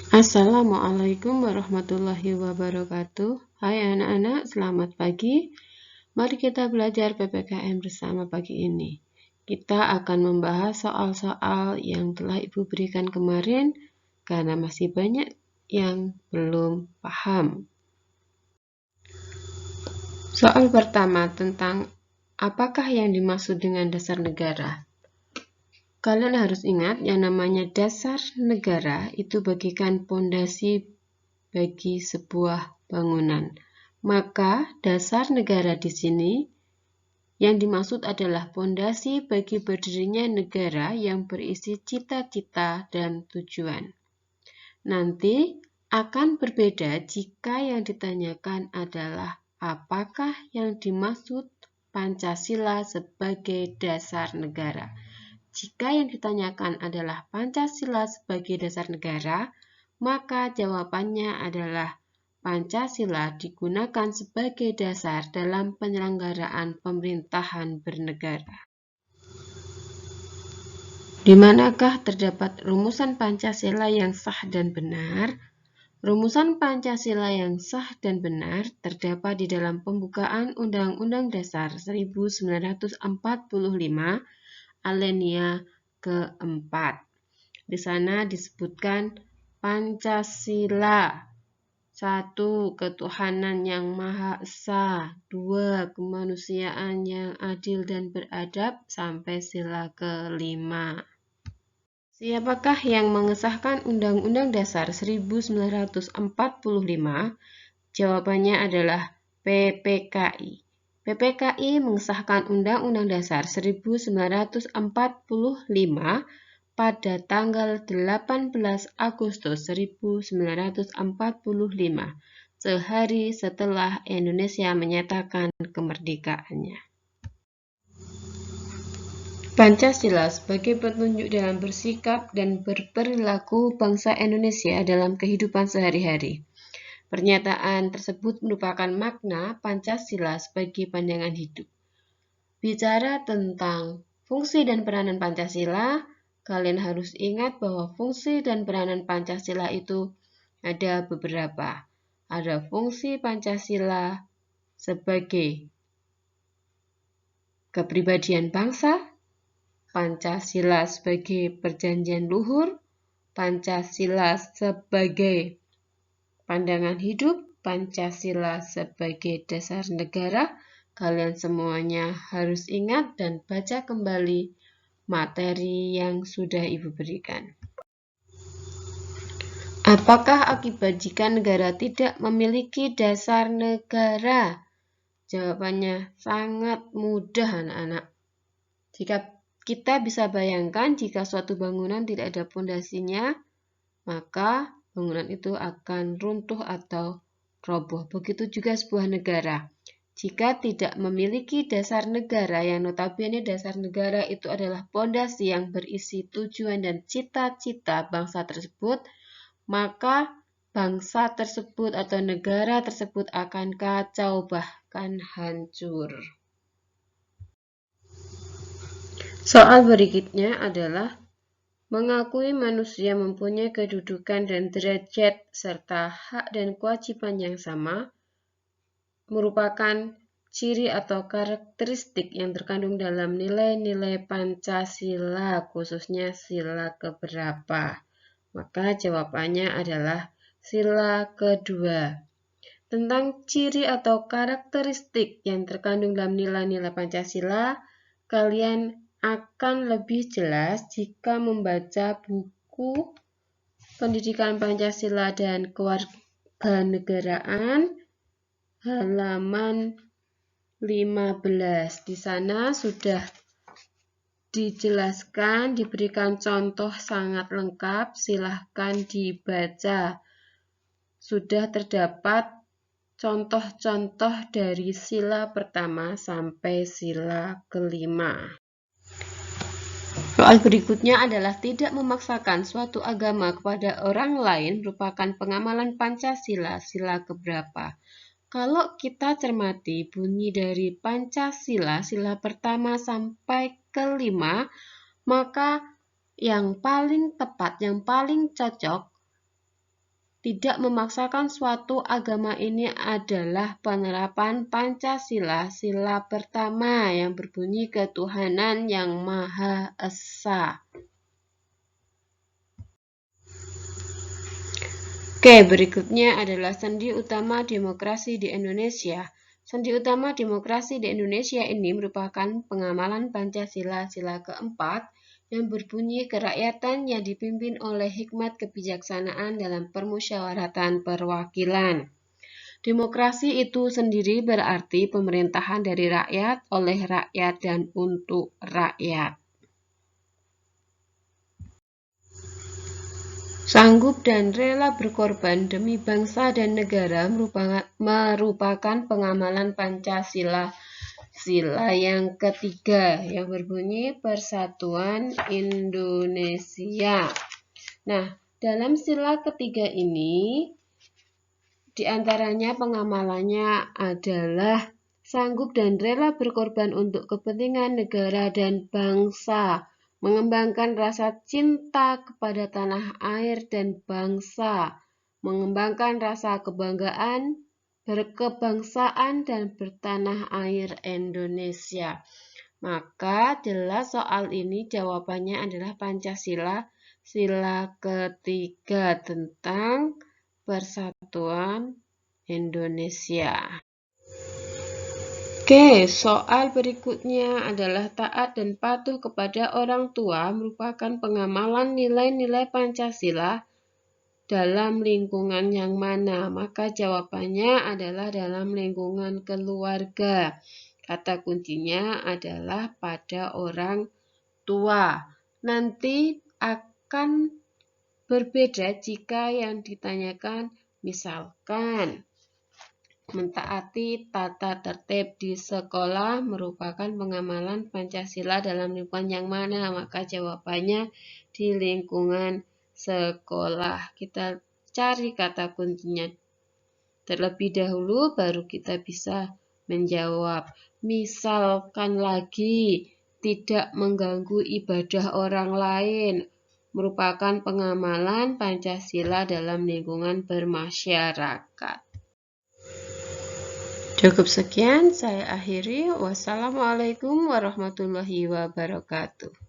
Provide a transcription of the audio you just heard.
Assalamualaikum warahmatullahi wabarakatuh. Hai anak-anak, selamat pagi. Mari kita belajar PPKN bersama pagi ini. Kita akan membahas soal-soal yang telah Ibu berikan kemarin karena masih banyak yang belum paham. Soal pertama tentang apakah yang dimaksud dengan dasar negara? Kalian harus ingat yang namanya dasar negara itu bagikan pondasi bagi sebuah bangunan. Maka dasar negara di sini yang dimaksud adalah pondasi bagi berdirinya negara yang berisi cita-cita dan tujuan. Nanti akan berbeda jika yang ditanyakan adalah apakah yang dimaksud Pancasila sebagai dasar negara. Jika yang ditanyakan adalah Pancasila sebagai dasar negara, maka jawabannya adalah Pancasila digunakan sebagai dasar dalam penyelenggaraan pemerintahan bernegara. Di manakah terdapat rumusan Pancasila yang sah dan benar? Rumusan Pancasila yang sah dan benar terdapat di dalam pembukaan Undang-Undang Dasar 1945 alinea keempat. Di sana disebutkan Pancasila. 1. Ketuhanan yang Maha Esa. 2. Kemanusiaan yang adil dan beradab. Sampai sila kelima. Siapakah yang mengesahkan Undang-Undang Dasar 1945? Jawabannya adalah PPKI. PPKI mengesahkan Undang-Undang Dasar 1945 pada tanggal 18 Agustus 1945, sehari setelah Indonesia menyatakan kemerdekaannya. Pancasila sebagai petunjuk dalam bersikap dan berperilaku bangsa Indonesia dalam kehidupan sehari-hari. Pernyataan tersebut merupakan makna Pancasila sebagai pandangan hidup. Bicara tentang fungsi dan peranan Pancasila, kalian harus ingat bahwa fungsi dan peranan Pancasila itu ada beberapa. Ada fungsi Pancasila sebagai kepribadian bangsa, Pancasila sebagai perjanjian luhur, Pancasila sebagai pandangan hidup, Pancasila sebagai dasar negara. Kalian semuanya harus ingat dan baca kembali materi yang sudah Ibu berikan. Apakah akibat jika negara tidak memiliki dasar negara? Jawabannya sangat mudah, anak-anak. Jika kita bisa bayangkan jika suatu bangunan tidak ada pondasinya, maka bangunan itu akan runtuh atau roboh. Begitu juga sebuah negara. Jika tidak memiliki dasar negara, yang notabene dasar negara itu adalah pondasi yang berisi tujuan dan cita-cita bangsa tersebut, maka bangsa tersebut atau negara tersebut akan kacau, bahkan hancur. Soal berikutnya adalah mengakui manusia mempunyai kedudukan dan derajat serta hak dan kewajiban yang sama merupakan ciri atau karakteristik yang terkandung dalam nilai-nilai Pancasila, khususnya sila keberapa? Maka jawabannya adalah sila kedua. Tentang ciri atau karakteristik yang terkandung dalam nilai-nilai Pancasila, kalian akan lebih jelas jika membaca buku Pendidikan Pancasila dan Kewarganegaraan halaman 15. Di sana sudah dijelaskan, diberikan contoh sangat lengkap, silahkan dibaca. Sudah terdapat contoh-contoh dari sila pertama sampai sila kelima. Soal berikutnya adalah tidak memaksakan suatu agama kepada orang lain merupakan pengamalan Pancasila, sila keberapa? Kalau kita cermati bunyi dari Pancasila, sila pertama sampai kelima, maka yang paling tepat, yang paling cocok tidak memaksakan suatu agama ini adalah penerapan Pancasila, sila pertama yang berbunyi ketuhanan yang Maha Esa. Oke, berikutnya adalah sendi utama demokrasi di Indonesia. Sendi utama demokrasi di Indonesia ini merupakan pengamalan Pancasila, sila keempat, yang berbunyi kerakyatan yang dipimpin oleh hikmat kebijaksanaan dalam permusyawaratan perwakilan. Demokrasi itu sendiri berarti pemerintahan dari rakyat, oleh rakyat, dan untuk rakyat. Sanggup dan rela berkorban demi bangsa dan negara merupakan pengamalan Pancasila, sila yang ketiga yang berbunyi Persatuan Indonesia. Nah, dalam sila ketiga ini, diantaranya pengamalannya adalah sanggup dan rela berkorban untuk kepentingan negara dan bangsa, mengembangkan rasa cinta kepada tanah air dan bangsa, mengembangkan rasa kebanggaan, berkebangsaan dan bertanah air Indonesia. Maka jelas soal ini jawabannya adalah Pancasila, sila ketiga tentang Persatuan Indonesia. Oke, soal berikutnya adalah taat dan patuh kepada orang tua merupakan pengamalan nilai-nilai Pancasila dalam lingkungan yang mana? Maka jawabannya adalah dalam lingkungan keluarga. Kata kuncinya adalah pada orang tua. Nanti akan berbeda jika yang ditanyakan misalkan mentaati tata tertib di sekolah merupakan pengamalan Pancasila dalam lingkungan yang mana? Maka jawabannya di lingkungan sekolah. Kita cari kata kuncinya terlebih dahulu baru kita bisa menjawab. Misalkan lagi, tidak mengganggu ibadah orang lain merupakan pengamalan Pancasila dalam lingkungan bermasyarakat. Cukup sekian, saya akhiri. Wassalamualaikum warahmatullahi wabarakatuh.